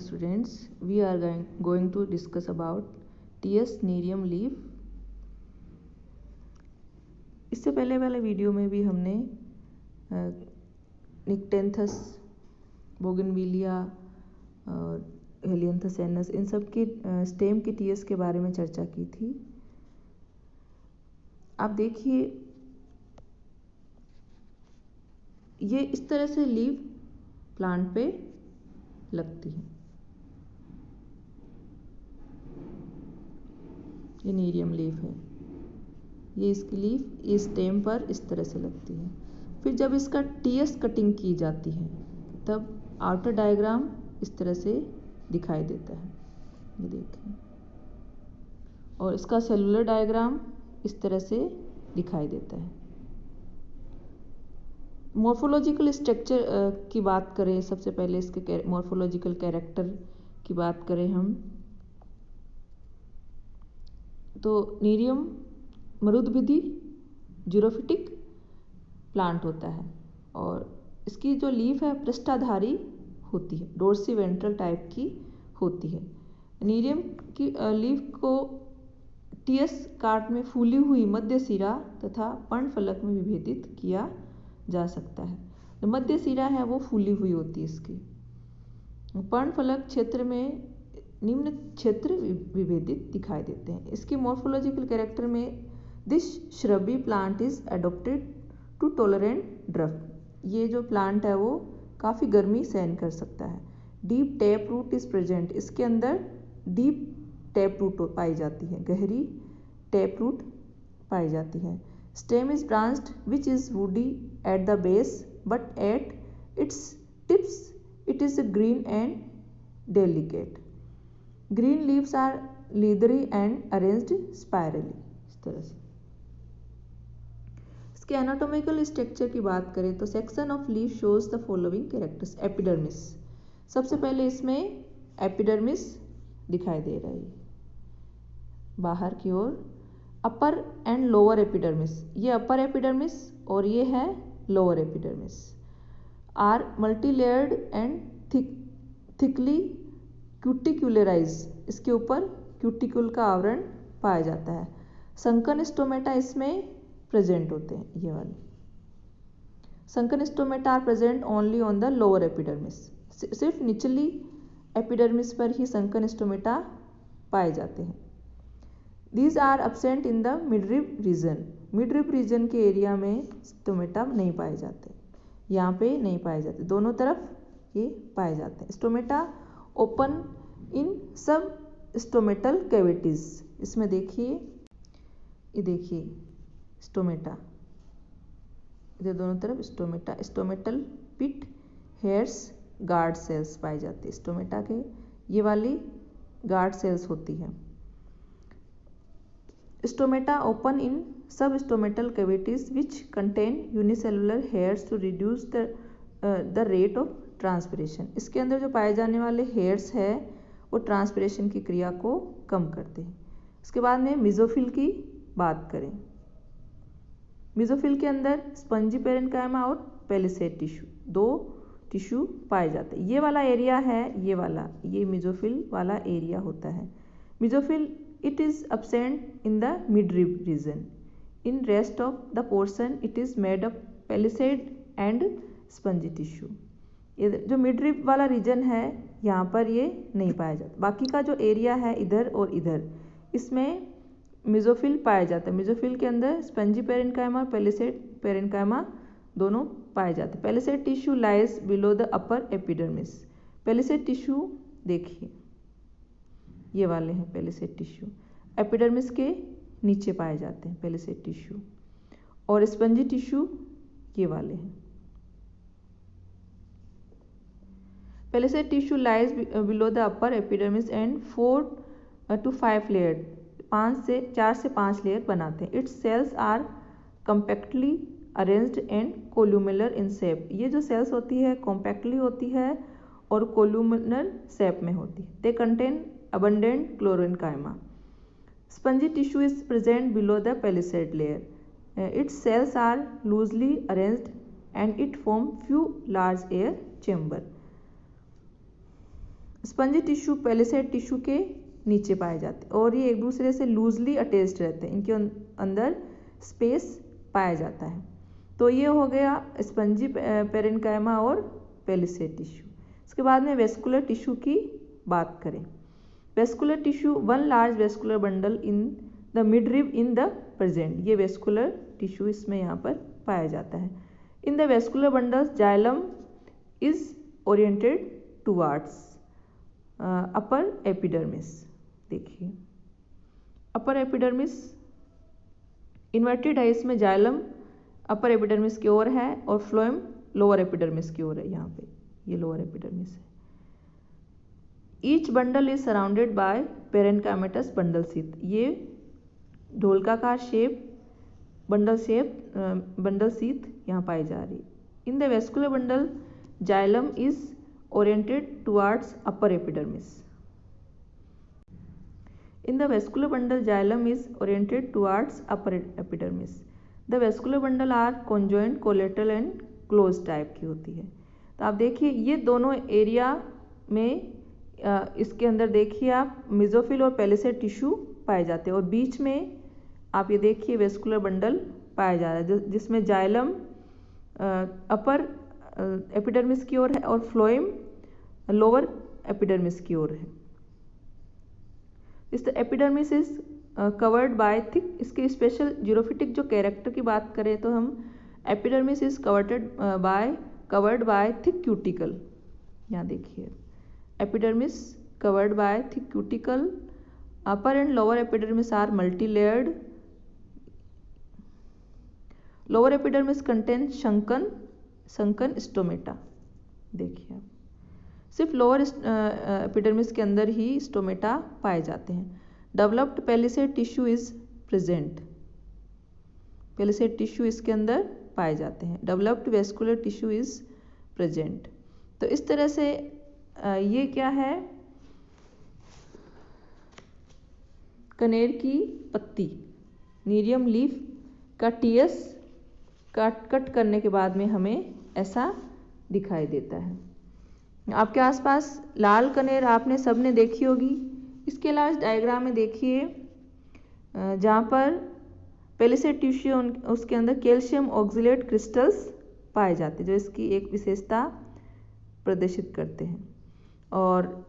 students, we are going to discuss about TS nerium leaf. इससे पहले वाले video में भी हमने निक्टेंथस, बोगनविलिया और हेलियंथस एनस इन सब के स्टेम के टीएस के बारे में चर्चा की थी। आप देखिए, ये इस तरह से लीफ प्लांट पे लगती है। ये नीरियम लीफ है, ये इसकी लीफ इस स्टेम पर इस तरह से लगती है। फिर जब इसका टीएस कटिंग की जाती है तब आउटर डायग्राम इस तरह से दिखाई देता है, ये देखें। और इसका सेलुलर डायग्राम इस तरह से दिखाई देता है। मॉर्फोलॉजिकल स्ट्रक्चर की बात करें, सबसे पहले इसके मॉर्फोलॉजिकल कैरेक्टर की बात करें हम, तो नीरियम मरुदभिदी जीरोफिटिक प्लांट होता है और इसकी जो लीफ है पृष्ठाधारी होती है, डोर्सी वेंट्रल टाइप की होती है। नीरियम की लीफ को टीएस काट में फूली हुई मध्य सिरा तथा पर्णफलक में विभेदित किया जा सकता है। जो मध्य सिरा है वो फूली हुई होती है इसकी। पर्णफलक क्षेत्र में निम्न क्षेत्र विभेदित दिखाई देते हैं। इसके मॉर्फोलॉजिकल कैरेक्टर में this shrubby plant is adapted to tolerant drought. ये जो प्लांट है वो काफ़ी गर्मी सहन कर सकता है। Deep tap root is present. इसके अंदर डीप टैप रूट पाई जाती है, गहरी टैप रूट पाई जाती है। Stem is branched which is woody at the base but at its tips it is green and delicate. Green leaves are leathery and arranged spirally। इस तरह से इसके एनाटॉमिकल स्ट्रक्चर की बात करें तो section of leaf shows the following characters. Epidermis, सबसे पहले इसमें एपिडर्मिस दिखाई दे रहा है बाहर की ओर। अपर एंड लोअर एपिडर्मिस, ये अपर एपिडर्मिस और ये है lower epidermis, are multilayered and thickly cuticularized. इसके ऊपर क्यूटिकुल का आवरण पाया जाता है। संकन स्टोमेटा इसमें प्रेजेंट होते हैं। ये वाले sunken stomata are present only on the lower epidermis. सिर्फ निचली एपिडर्मिस पर ही संकन स्टोमेटा पाए जाते हैं। These are absent in the midrib region. Midrib region के एरिया में स्टोमेटा नहीं पाए जाते, यहाँ पे नहीं पाए जाते, दोनों तरफ ये पाए जाते हैं। Stomata open in substomatal cavities. इसमें देखिए, ये देखिए स्टोमेटा, इधर दोनों तरफ स्टोमेटा, स्टोमेटल पिट हेयर्स गार्ड सेल्स पाई जाती है। स्टोमेटा के ये वाली गार्ड सेल्स होती है। Stomata open in substomatal cavities which contain unicellular hairs to reduce the rate of transpiration. इसके अंदर जो पाए जाने वाले हेयर्स है वो ट्रांसपिरेशन की क्रिया को कम करते हैं। इसके बाद में मिजोफिल की बात करें। मिजोफिल के अंदर स्पंजी पेरेन्काइमा और पेलिसेड टिश्यू, दो टिश्यू पाए जाते हैं। ये वाला एरिया है, ये वाला, ये मिजोफिल वाला एरिया होता है। Mesophyll it is absent in the midrib region. In rest of the portion it is made of palisade and spongy tissue. ये जो मिडरिब वाला रीजन है यहाँ पर ये नहीं पाया जाता। बाकी का जो एरिया है इधर और इधर, इसमें मिजोफिल पाया जाता है। मिजोफिल के अंदर स्पंजी पेरेन्काइमा और पेलिसेड पेरेन्काइमा दोनों पाए जाते हैं। Palisade tissue lies below the upper epidermis. Palisade tissue देखिए, ये वाले हैं पेलिसेड टिश्यू, एपिडर्मिस के नीचे पाए जाते हैं पेलिसेड टिश्यू। और स्पंजी टिश्यू ये वाले हैं। Palisade tissue lies below the upper epidermis and 4 to 5 layer, 4 से 5 लेयर बनाते हैं। Its cells are compactly arranged and columnar in shape. ये जो सेल्स होती है कॉम्पैक्टली होती है और कोल्यूमुलर शेप में होती है। They contain abundant chlorenchyma. Spongy tissue is present below the palisade layer. Its cells are loosely arranged and it form few large air chamber. Spongy tissue palisade tissue के नीचे पाए जाते हैं और ये एक दूसरे से लूजली अटैच्ड रहते हैं, इनके अंदर स्पेस पाया जाता है। तो ये हो गया स्पंजी पेरेन्काइमा और पेलिसेड टिश्यू। इसके बाद में वेस्कुलर टिश्यू की बात करें। Vascular tissue, one large vascular bundle in the midrib in the present. ये वेस्कुलर टिश्यू इसमें यहाँ पर पाया जाता है। In the vascular bundle xylem is oriented towards upper epidermis. देखिए अपर एपिडर्मिस इन्वर्टेड है, इसमें जाइलम अपर एपिडर्मिस की ओर है और फ्लोएम लोअर एपिडर्मिस की ओर है। यहाँ पे ये लोअर एपिडर्मिस है। Each bundle is surrounded by parenchymatous bundle sheath. ये ढोलकाकार शेप बंडल शीथ यहाँ पाई जा रही है। In the vascular bundle xylem is oriented towards upper epidermis. In the vascular bundle, xylem is oriented towards upper epidermis. The vascular bundle are conjoint, collateral and closed type की होती है। तो आप देखिए ये दोनों एरिया में इसके अंदर देखिए आप मेसोफिल और पेलिसेड टिश्यू पाए जाते हैं और बीच में आप ये देखिए वेस्कुलर बंडल पाया जा रहा है जिसमें जाइलम अपर एपिडर्मिस की ओर है और फ्लोएम लोअर एपिडर्मिस की ओर है। इस epidermis is covered by thick. इसके स्पेशल जीरोफिटिक जो कैरेक्टर की बात करें तो हम epidermis is covered by thick cuticle. यहाँ देखिए epidermis covered by thick cuticle. Upper and lower epidermis are multi layered. Lower epidermis contain sunken stomata. देखिए आप सिर्फ लोअर एपिडर्मिस के अंदर ही स्टोमेटा पाए जाते हैं। Developed palisade tissue is present. Palisade tissue इसके अंदर पाए जाते हैं। Developed vascular tissue is present. तो इस तरह से ये क्या है, कनेर की पत्ती नीरियम लीफ का टीएस कट करने के बाद में हमें ऐसा दिखाई देता है। आपके आसपास लाल कनेर आपने सबने देखी होगी। इसके अलावा इस डायग्राम में देखिए जहाँ पर पेलिसेड टिश्यू उसके अंदर कैल्शियम ऑक्सलेट क्रिस्टल्स पाए जाते हैं जो इसकी एक विशेषता प्रदर्शित करते हैं। और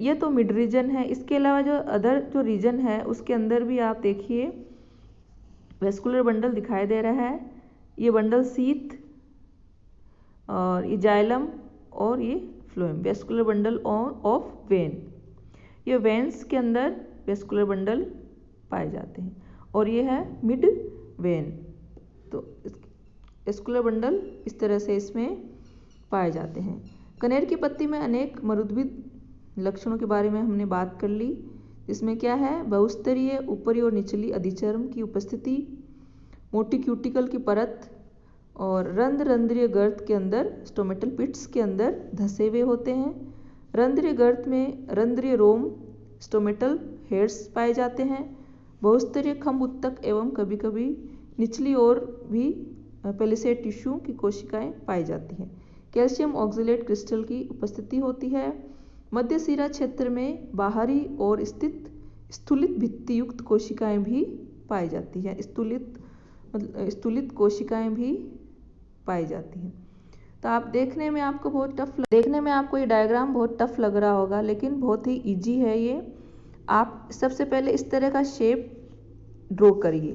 ये तो मिड रीजन है। इसके अलावा जो अदर जो रीजन है उसके अंदर भी आप देखिए वेस्कुलर बंडल दिखाई दे रहा है। ये बंडल शीथ और ये जाइलम और ये phloem, vascular bundle of when. ये वेन्स के अंदर वेस्कुलर बंडल पाए जाते हैं और ये है मिड वेन। तो वेस्कुलर बंडल इस तरह से इसमें पाए जाते हैं। कनेर की पत्ती में अनेक मरुद्भिद लक्षणों के बारे में हमने बात कर ली, जिसमें क्या है, बहुस्तरीय ऊपरी और निचली अधिचर्म की उपस्थिति, मोटी क्यूटिकल की परत और रंध्रीय गर्त के अंदर स्टोमेटल पिट्स के अंदर धसे हुए होते हैं। रंध्रीय गर्त में रंध्रीय रोम स्टोमेटल हेयर्स पाए जाते हैं। बहुस्तरीय खंभ उत्तक एवं कभी कभी निचली ओर भी पेलिसेड टिश्यू की कोशिकाएं पाई जाती हैं। कैल्शियम ऑक्सलेट क्रिस्टल की उपस्थिति होती है। मध्य सिरा क्षेत्र में बाहरी ओर स्थित स्थूलित भित्ति युक्त कोशिकाएं भी पाई जाती हैं। स्थूलित कोशिकाएं भी पाई जाती हैं। तो आप देखने में आपको ये डायग्राम बहुत टफ लग रहा होगा, लेकिन बहुत ही इजी है ये। आप सबसे पहले इस तरह का शेप ड्रॉ करिए,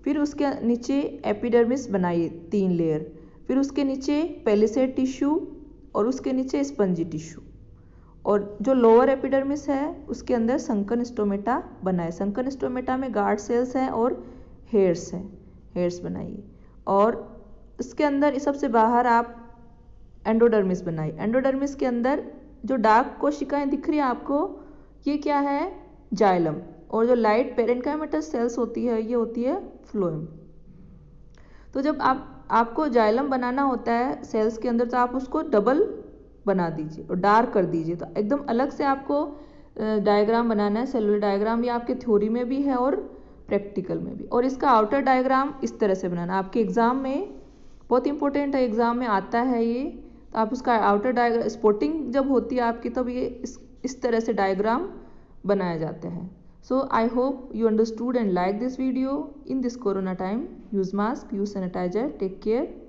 फिर उसके नीचे एपिडर्मिस बनाइए 3 लेयर, फिर उसके नीचे पेलिसेड टिश्यू और उसके नीचे स्पंजी टिश्यू, और जो लोअर एपिडर्मिस है उसके अंदर संकन स्टोमेटा बनाए। संकन स्टोमेटा में गार्ड सेल्स हैं और हेयर्स बनाइए, और इसके अंदर सबसे बाहर आप एंडोडर्मिस बनाइए। एंडोडर्मिस के अंदर जो डार्क कोशिकाएं दिख रही है आपको, ये क्या है, जाइलम, और जो लाइट पेरेन्काइमेटस सेल्स होती है ये होती है फ्लोएम। तो जब आपको जाइलम बनाना होता है सेल्स के अंदर, तो आप उसको डबल बना दीजिए और डार्क कर दीजिए। तो एकदम अलग से आपको डायग्राम बनाना है, सेलुलर डायग्राम। ये आपके थ्योरी में भी है और प्रैक्टिकल में भी। और इसका आउटर डायग्राम इस तरह से बनाना, आपके एग्जाम में बहुत इंपॉर्टेंट है, एग्जाम में आता है ये। तो आप उसका आउटर डायग्राम, स्पॉटिंग जब होती है आपकी तब ये इस तरह से डायग्राम बनाया जाता है। So I hope you understood and like this video. In this corona time, use mask, use sanitizer, take care. Bye.